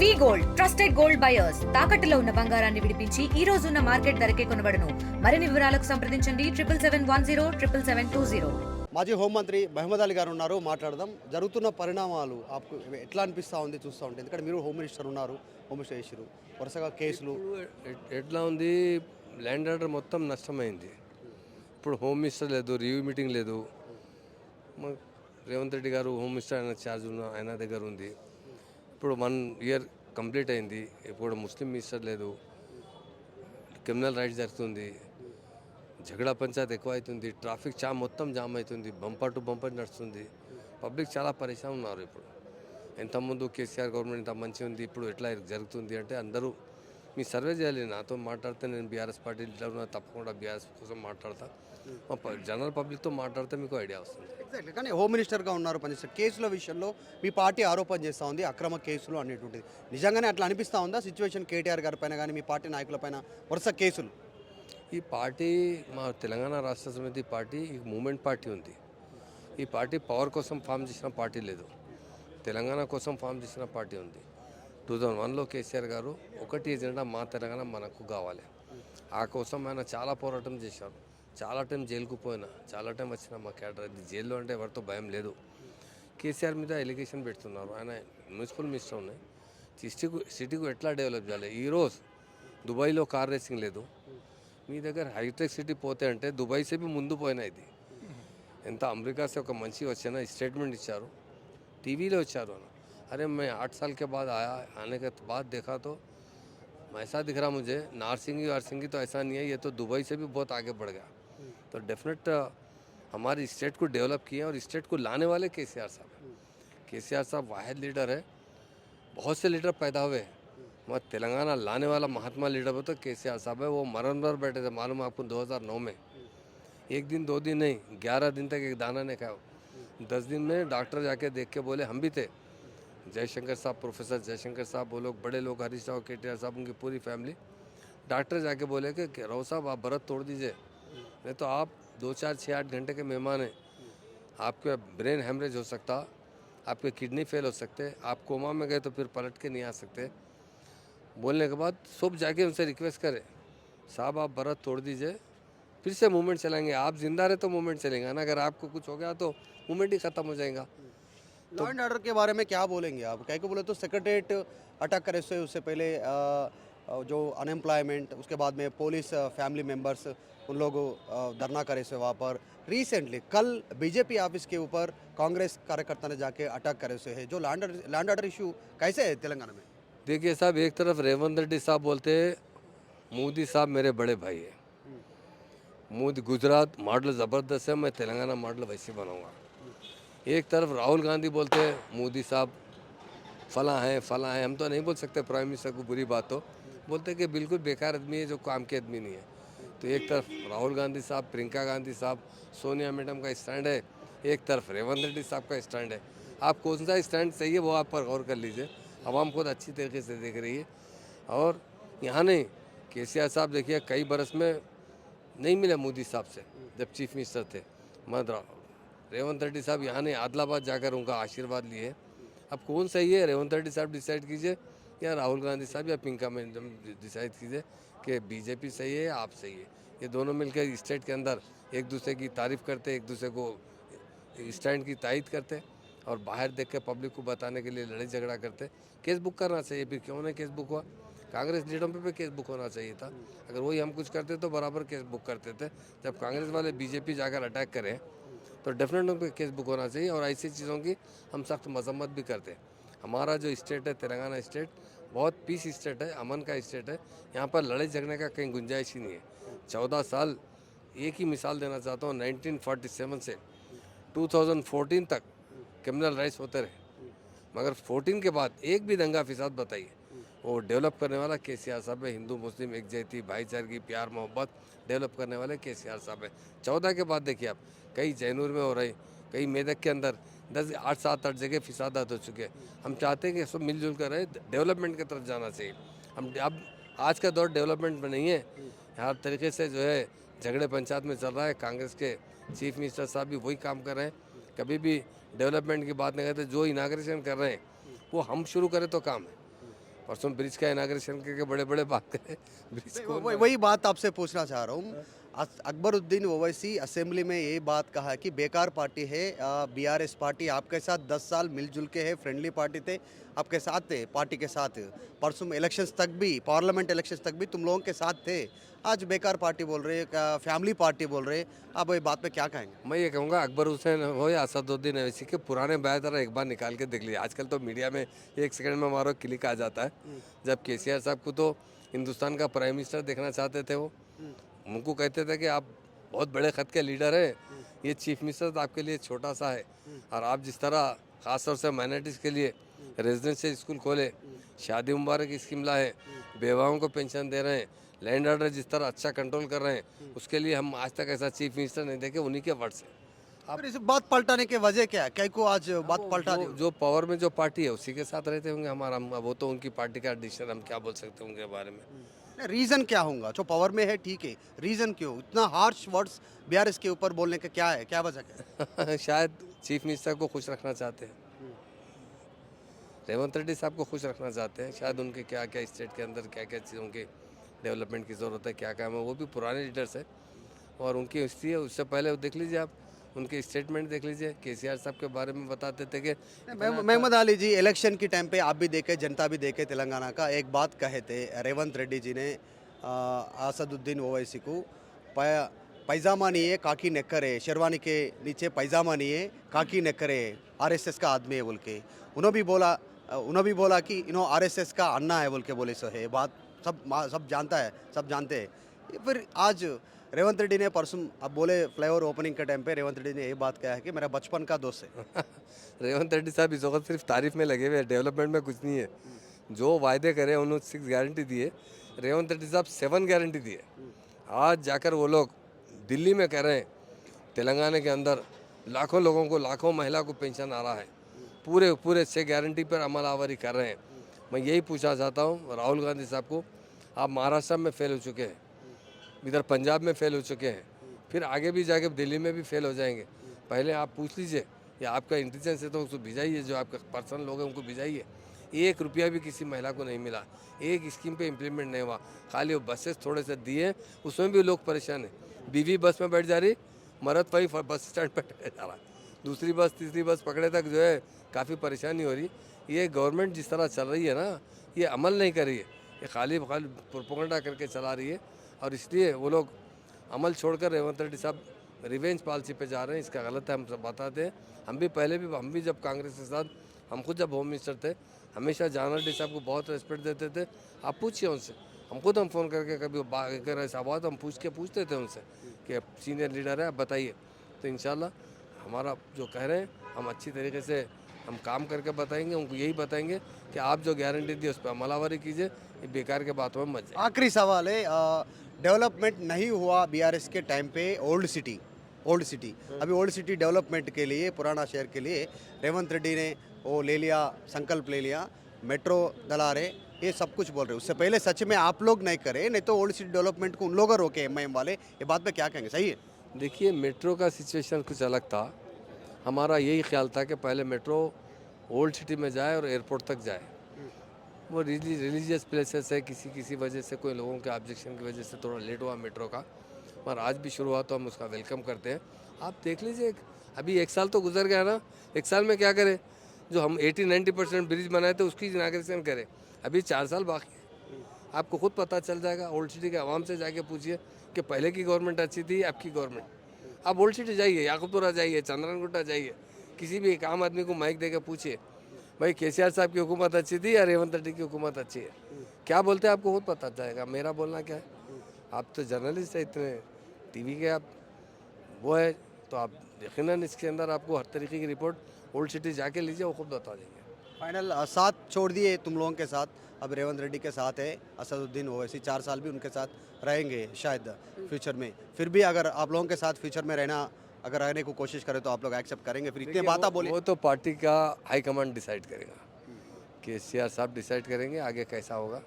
వి gold trusted gold buyers తాకట్టులో ఉన్న బంగారాన్ని విడిపించి ఈ రోజు ఉన్న మార్కెట్ ధరకే కొనబడను. మరిన్ని వివరాలకు సంప్రదించండి 77107720. మాజీ హోంమంత్రి మహమ్మద్ అలీ గారు ఉన్నారు, మాట్లాడదాం. జరుగుతున్న పరిణామాలు ఆప్కు ఎట్లా అనిపిస్తూ ఉంది చూస్తూ ఉంటే? ఎందుకంటే మీరు హోమ్ మినిస్టర్ ఉన్నారు, హోమ్ మినిస్టర్ చేసారు, వరుసగా కేసులు ఎట్లా ఉంది? ల్యాండ్ ఆర్డర్ మొత్తం నష్టమైంది. ఇప్పుడు హోమ్ మినిస్టర్ లేదు, రివ్యూ మీటింగ్ లేదు. రేవంత్ రెడ్డి గారు హోమ్ మినిస్టర్ ఆయన ఛార్జ్ ఉన్న ఆయన దగ్గర ఉంది. ఇప్పుడు 1 year కంప్లీట్ అయింది. ఇప్పుడు ముస్లిం మినిస్టర్ లేదు, క్రిమినల్ రైట్స్ జరుగుతుంది, झगड़ा పంచాయత్ ఎక్కువ అవుతుంది, ట్రాఫిక్ మొత్తం జామ్ అవుతుంది, బంపర్ టు బంపర్ నడుస్తుంది. పబ్లిక్ చాలా పరేషాన్ ఉన్నారు. ఇప్పుడు ఇంతకుముందు కేసీఆర్ గవర్నమెంట్ ఇంత మంచిగా ఉంది, ఇప్పుడు ఎట్లా జరుగుతుంది అంటే అందరూ మీ సర్వే చేయాలి. నాతో మాట్లాడితే నేను బీఆర్ఎస్ పార్టీలో తప్పకుండా బీఆర్ఎస్ కోసం మాట్లాడతా, జనరల్ పబ్లిక్తో మాట్లాడితే మీకు ఐడియా వస్తుంది. ఎగ్జాక్ట్లీ. కానీ హోమ్ మినిస్టర్గా ఉన్నారు, పనిచేస్తారు. కేసుల విషయంలో మీ పార్టీ ఆరోపణ చేస్తూ ఉంది, అక్రమ కేసులు అనేటువంటిది. నిజంగానే అట్లా అనిపిస్తూ ఉందా సిచ్యువేషన్? కేటీఆర్ గారి పైన కానీ మీ పార్టీ నాయకులపైన వరుస కేసులు. ఈ పార్టీ మా తెలంగాణ రాష్ట్ర సమితి పార్టీ మూమెంట్ పార్టీ ఉంది. ఈ పార్టీ పవర్ కోసం ఫామ్ చేసిన పార్టీ లేదు, తెలంగాణ కోసం ఫామ్ చేసిన పార్టీ ఉంది. 2001లో కేసీఆర్ గారు ఒకటి ఎజెండా, మా తెలంగాణ మనకు కావాలి. ఆ కోసం ఆయన చాలా పోరాటం చేశారు. చాలా టైం జైలుకు పోయినా, చాలా టైం వచ్చిన మా క్యాడర్ జైల్లో అంటే ఎవరితో భయం లేదు. కేసీఆర్ మీద ఎలిగేషన్ పెడుతున్నారు. ఆయన మున్సిపల్ మినిస్టర్ ఉన్నాయి. సిటీకు ఎట్లా డెవలప్ చేయాలి? ఈరోజు దుబాయ్లో కార్ రేసింగ్ లేదు, మీ దగ్గర హైటెక్ సిటీ పోతే అంటే దుబాయ్ से भी ముందు పోయినా. ఇది ఎంత అమెరికా से ఒక మంచి వచ్చిన స్టేట్మెంట్ ఇచ్చారు, టీవీలో వచ్చారు. अरे मैं 8 साल के बाद आया, आने के बाद देखा तो ऐसा दिख रहा मुझे, नारसिंगी वारसिंगी तो ऐसा नहीं है, ये तो दुबई से भी बहुत आगे बढ़ गया. तो डेफिनेट हमारी स्टेट को डेवलप किए और स्टेट को लाने वाले केसीआर साहब हैं. केसीआर साहब वाहिद लीडर है, बहुत से लीडर पैदा हुए, मगर तेलंगाना लाने वाला महात्मा लीडर हो तो केसीआर साहब है. वो मरण पर बैठे थे, मालूम आपको 2009 में. एक दिन 2 दिन नहीं, 11 दिन तक एक दाना नहीं खाया. 10 दिन में डॉक्टर जाके देख के बोले, हम भी थे, जयशंकर साहब, प्रोफेसर जयशंकर साहब, वो लोग बड़े लोग, हरीश राव, केटीआर साहब, उनकी पूरी फैमिली. डॉक्टर जाके बोले कि राव साहब आप व्रत तोड़ दीजिए, नहीं तो आप 2, 4, 6, 8 घंटे के मेहमान हैं, आपके ब्रेन हेमरेज हो सकता, आपके किडनी फेल हो सकते, आप कोमा में गए तो फिर पलट के नहीं आ सकते. बोलने के बाद सब जाके उनसे रिक्वेस्ट करे, साहब आप व्रत तोड़ दीजिए, फिर से मूवमेंट चलाएंगे. आप जिंदा रहे तो मूवमेंट चलेगा ना, अगर आपको कुछ हो गया तो मूवमेंट ही ख़त्म हो जाएगा. लॉ एंड ऑर्डर के बारे में क्या बोलेंगे आप? क्या को बोले तो सेक्रेटरीट अटैक करे से उससे पहले जो अनएम्प्लॉयमेंट, उसके बाद में पुलिस फैमिली मेंबर्स उन लोग धरना करे से वहाँ पर. रिसेंटली कल बीजेपी ऑफिस के ऊपर कांग्रेस कार्यकर्ता ने जाके अटैक करे से है. जो लैंड ऑर्डर इशू कैसे है तेलंगाना में? देखिए साहब, एक तरफ रेवंत रेड्डी साहब बोलते मोदी साहब मेरे बड़े भाई है, मोदी गुजरात मॉडल ज़बरदस्त है, मैं तेलंगाना मॉडल वैसे बनाऊंगा. एक तरफ राहुल गांधी बोलते मोदी साहब फला हैं. हम तो नहीं बोल सकते प्राइम मिनिस्टर को बुरी बात, तो बोलते कि बिल्कुल बेकार आदमी है, जो काम के आदमी नहीं है. तो एक तरफ राहुल गांधी साहब, प्रियंका गांधी साहब, सोनिया मैडम का स्टैंड है, एक तरफ रेवंत रेड्डी साहब का स्टैंड है. आप कौन सा स्टैंड सही है वो आप पर गौर कर लीजिए. आवाम खुद अच्छी तरीके से देख रही है. और यहाँ नहीं, केसीआर साहब देखिए कई बरस में नहीं मिले मोदी साहब से जब चीफ मिनिस्टर थे. मगर रेवंत रेड्डी साहब यहाँ नहीं, आदिलाबाद जाकर उनका आशीर्वाद लिए. अब कौन सही है, रेवंत रेड्डी साहब डिसाइड कीजिए, या राहुल गांधी साहब या प्रियंका मैडम डिसाइड कीजिए कि बीजेपी सही है या आप सही है. ये दोनों मिलकर स्टेट के अंदर एक दूसरे की तारीफ़ करते, एक दूसरे को स्टैंड की तायद करते, और बाहर देख के पब्लिक को बताने के लिए लड़ाई झगड़ा करते. केस बुक करना चाहिए, फिर क्यों नहीं केस बुक हुआ? कांग्रेस लीडरों पे केस बुक होना चाहिए था. अगर वही हम कुछ करते तो बराबर केस बुक करते थे. जब कांग्रेस वाले बीजेपी जाकर अटैक करें तो डेफिनेट उन पर केस बुक होना चाहिए. और ऐसी चीज़ों की हम सख्त मजम्मत भी करते हैं. हमारा जो स्टेट है तेलंगाना स्टेट बहुत पीस स्टेट है, अमन का स्टेट है. यहाँ पर लड़ाई झगड़ने का कहीं गुंजाइश ही नहीं है. 14 साल, एक ही मिसाल देना चाहता हूँ, 1947 से 2014 तक क्रिमिनल राइट्स होते रहे, मगर 14 के बाद एक भी दंगा फिसाद बताइए. वो डेवलप करने वाला केसीआर साहब है. हिंदू मुस्लिम एकजुटता, भाईचारगी, प्यार मोहब्बत डेवलप करने वाले केसीआर साहब है. 14 के बाद देखिए आप, कई जैनूर में हो रही, कई मेदक के अंदर 8, 7, 8 जगह फिसादात हो चुके हैं. हम चाहते हैं कि सब मिलजुल कर रहे, डेवलपमेंट की तरफ जाना चाहिए. हम अब आज का दौर डेवलपमेंट में नहीं है. हर तरीके से जो है झगड़े पंचायत में चल रहा है. कांग्रेस के चीफ मिनिस्टर साहब भी वही काम कर रहे हैं, कभी भी डेवलपमेंट की बात नहीं करते. जो इनाग्रेशन कर रहे हैं वो हम शुरू करें तो काम है. परसों ब्रिज का इनाग्रेशन करके बड़े बड़े बात करें, ब्रिज को वही बात आपसे पूछना चाह रहा हूँ। अकबरुद्दीन ओवैसी असेंबली में ये बात कहा कि बेकार पार्टी है, बीआरएस पार्टी आपके साथ 10 साल मिलजुल के है, फ्रेंडली पार्टी थे, आपके साथ थे, पार्टी के साथ। परसों इलेक्शंस तक भी, पार्लियामेंट इलेक्शंस तक भी तुम लोगों के साथ थे। आज बेकार पार्टी बोल रहे, फैमिली पार्टी बोल रहे, आप ये बात पे क्या कहेंगे? मैं ये कहूँगा अकबर हुसैन हो या असदुद्दीन ओवैसी के पुराने बयान जरा एक बार निकाल के देख लीजिए। आजकल तो मीडिया में एक सेकंड में मारो क्लिक आ जाता है। जब केसीआर साहब को तो हिंदुस्तान का प्राइम मिनिस्टर देखना चाहते थे, वो उनको कहते थे कि आप बहुत बड़े खत के लीडर हैं, ये चीफ मिनिस्टर तो आपके लिए छोटा सा है। और आप जिस तरह खासतौर से माइनॉरिटीज़ के लिए रेजिडेंशियल स्कूल खोले, शादी मुबारक स्कीम लाए, बेवाओं को पेंशन दे रहे हैं, लैंड ऑर्डर जिस तरह अच्छा कंट्रोल कर रहे हैं, उसके लिए हम आज तक ऐसा चीफ मिनिस्टर नहीं देखे, उन्हीं के वर्ड से। फिर इस बात पलटाने की वजह क्या है? क्या को आज बात पलटा दी? जो पावर में जो पार्टी है उसी के साथ रहते होंगे। हमारा वो तो उनकी पार्टी का डिसीजन, हम क्या बोल सकते हैं उनके बारे में। रीजन क्या होगा? जो पावर में है ठीक है, रीजन क्यों इतना हार्श वर्ड्स बीआरएस के ऊपर बोलने का क्या है, क्या वजह है? शायद चीफ मिनिस्टर को खुश रखना चाहते हैं, रेवंत रेड्डी साहब को खुश रखना चाहते हैं। शायद उनके क्या क्या स्टेट के अंदर क्या क्या चीज़ों के डेवलपमेंट की ज़रूरत है, क्या काम है, वो भी पुराने लीडर्स हैं और उनकी हिस्ट्री है। उससे पहले देख लीजिए आप, उनके स्टेटमेंट देख लीजिए, केसीआर साहब के बारे में बताते थे कि मोहम्मद अली जी, इलेक्शन की टाइम पे आप भी देखे, जनता भी देखे तेलंगाना का, एक बात कहे थे रेवंत रेड्डी जी ने असदुद्दीन ओवैसी को, पैजामा नहीं है काकी नेक्करे, शेरवानी के नीचे पैजामा नहीं है काकी नेक्करे, आरएसएस का आदमी है बोल के। उन्होंने भी बोला कि आरएसएस का अन्ना है बोल के बोले। सो है बात, सब जानता है, सब जानते हैं। फिर आज रेवंत रेड्डी ने परसों अब बोले फ्लाईओवर ओपनिंग के टाइम पे रेवंत रेड्डी ने ये बात कहा है कि मेरा बचपन का दोस्त है। रेवंत रेड्डी साहब इस वक्त सिर्फ तारीफ में लगे हुए हैं, डेवलपमेंट में कुछ नहीं है। जो वायदे करे उन्होंने 6 गारंटी दिए, रेवंत रेड्डी साहब 7 गारंटी दिए। आज जाकर वो लोग दिल्ली में कह रहे हैं तेलंगाना के अंदर लाखों लोगों को, लाखों महिला को पेंशन आ रहा है, पूरे 6 गारंटी पर अमल आवरी कर रहे हैं। मैं यही पूछना चाहता हूँ राहुल गांधी साहब को, आप महाराष्ट्र में फेल हो चुके हैं, इधर पंजाब में फेल हो चुके हैं, फिर आगे भी जाके दिल्ली में भी फेल हो जाएंगे। पहले आप पूछ लीजिए, या आपका इंटेलिजेंस है तो उसको भिजाइए, जो आपके पर्सनल लोग हैं उनको भिजाइए। 1 रुपया भी किसी महिला को नहीं मिला, एक स्कीम पे इम्प्लीमेंट नहीं हुआ, खाली वो बसेस थोड़े से दिए, उसमें भी लोग परेशान हैं। बीवी बस में बैठ जा रही, मर्द वही बस स्टैंड पर जा रहा, दूसरी बस तीसरी बस पकड़े तक जो है काफ़ी परेशानी हो रही। ये गवर्नमेंट जिस तरह चल रही है ना, ये अमल नहीं कर रही है, ये खाली प्रोपेगेंडा करके चला रही है। और इसलिए वो लोग अमल छोड़कर रेवंत रेड्डी साहब रिवेंज पॉलिसी पे जा रहे हैं। इसका गलत है, हम सब बताते हैं। हम भी जब कांग्रेस के साथ, हम खुद जब होम मिनिस्टर थे, हमेशा जहान रेड्डी साहब को बहुत रिस्पेक्ट देते थे। आप पूछिए उनसे, हम फ़ोन करके कभी अगर ऐसा हुआ तो हम पूछते थे उनसे कि सीनियर लीडर है, आप बताइए। तो इंशाल्लाह हमारा जो कह रहे हैं हम अच्छी तरीके से हम काम करके बताएंगे, उनको यही बताएंगे कि आप जो गारंटी दी उस पर अमलावरी कीजिए, ये बेकार के बातों में मत जाइए। आखिरी सवाल है, डेवलपमेंट नहीं हुआ बीआरएस के टाइम पे ओल्ड सिटी अभी ओल्ड सिटी डेवलपमेंट के लिए, पुराना शहर के लिए रेवंत रेड्डी ने वो ले लिया, संकल्प ले लिया, मेट्रो डला रहे, ये सब कुछ बोल रहे। उससे पहले सच में आप लोग नहीं करे, नहीं तो ओल्ड सिटी डेवलपमेंट को उन लोग रोके एमआईएम वाले, ये बात पे क्या कहेंगे? सही है? देखिए, मेट्रो का सिचुएशन कुछ अलग था। हमारा यही ख्याल था कि पहले मेट्रो ओल्ड सिटी में जाए और एयरपोर्ट तक जाए। वो रिलीजियस प्लेसेस है, किसी वजह से, कोई लोगों के ऑब्जेक्शन की वजह से थोड़ा लेट हुआ मेट्रो का, पर आज भी शुरू हुआ तो हम उसका वेलकम करते हैं। आप देख लीजिए, अभी 1 साल तो गुजर गया ना, 1 साल में क्या करें? जो हम 80-90% ब्रिज बनाए थे उसकी इनाग्रेशन करें, अभी 4 साल बाकी है। आपको खुद पता चल जाएगा, ओल्ड सिटी के आवाम से जाके पूछिए कि पहले की गवर्नमेंट अच्छी थी, आपकी गवर्नमेंट। आप ओल्ड सिटी जाइए, याकूबपुरा जाइए, चंद्रनगुट्टा जाइए, किसी भी एक आम आदमी को माइक देकर पूछिए, भाई केसीआर साहब की हुकूमत अच्छी थी या रेवंत रेड्डी की हुकूमत अच्छी है? क्या बोलते हैं आपको खुद पता चलेगा, मेरा बोलना क्या है। आप तो जर्नलिस्ट है, इतने टीवी के आप वो है, तो आप यकीनन इसके अंदर आपको हर तरीके की रिपोर्ट ओल्ड सिटी जाके लीजिए, वो खुद बता देंगे। फाइनल साथ छोड़ दिए तुम लोगों के साथ, अब रेवंत रेड्डी के साथ है असदुद्दीन ओवैसी, 4 साल भी उनके साथ रहेंगे शायद फ्यूचर में। फिर भी अगर आप लोगों के साथ फ्यूचर में रहने को कोशिश करें तो आप लोग एक्सेप्ट करेंगे? फिर इतने बातें बोले, वो तो पार्टी का हाईकमांड डिसाइड करेगा, केसीआर साहब डिसाइड करेंगे आगे कैसा होगा,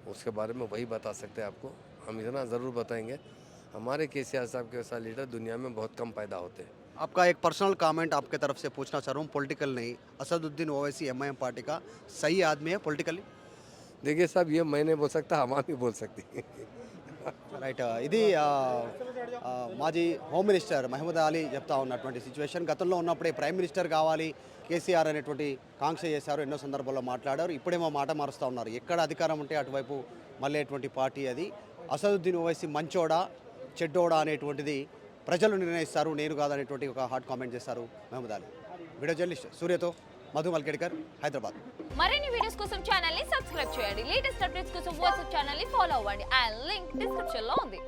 उसके बारे में वही बता सकते हैं आपको। हम इतना ज़रूर बताएंगे, हमारे केसीआर साहब के वैसा लीडर दुनिया में बहुत कम पैदा होते हैं। आपका एक पर्सनल कमेंट आपके तरफ से पूछना चाह रहा हूँ, पॉलिटिकल नहीं, असदुद्दीन ओवैसी एमआईएम पार्टी का सही आदमी है पॉलिटिकली? देखिए साहब, ये मैं नहीं बोल सकता, हम भी बोल सकती हैं। రైట్ ఇది మాజీ హోమ్ మినిస్టర్ మహమూద్ అలీ చెప్తా ఉన్నటువంటి సిచ్యువేషన్. గతంలో ఉన్నప్పుడే ప్రైమ్ మినిస్టర్ కావాలి కేసీఆర్ అనేటువంటి కాంక్ష చేశారు, ఎన్నో సందర్భాల్లో మాట్లాడారు. ఇప్పుడేమో మాట మారుస్తూ ఉన్నారు. ఎక్కడ అధికారం ఉంటే అటువైపు మళ్ళేటువంటి పార్టీ అది. అసదుద్దీన్ ఓవైసీ మంచోడా చెడ్డోడా అనేటువంటిది ప్రజలు నిర్ణయిస్తారు, నేను కాదనేటువంటి ఒక హాట్ కామెంట్ చేశారు మహమూద్ అలీ. వీడియో జర్నలిస్ట్ సూర్యతో మధు మల్కేడ్కర్, హైదరాబాద్. మరిన్ని వీడియోస్ కోసం ఛానల్ ని సబ్స్క్రైబ్ చేయండి. లేటెస్ట్ అప్డేట్స్ కోసం వాట్సాప్ ఛానల్ ని ఫాలో అవ్వండి. ఆ లింక్ డిస్క్రిప్షన్ లో ఉంది.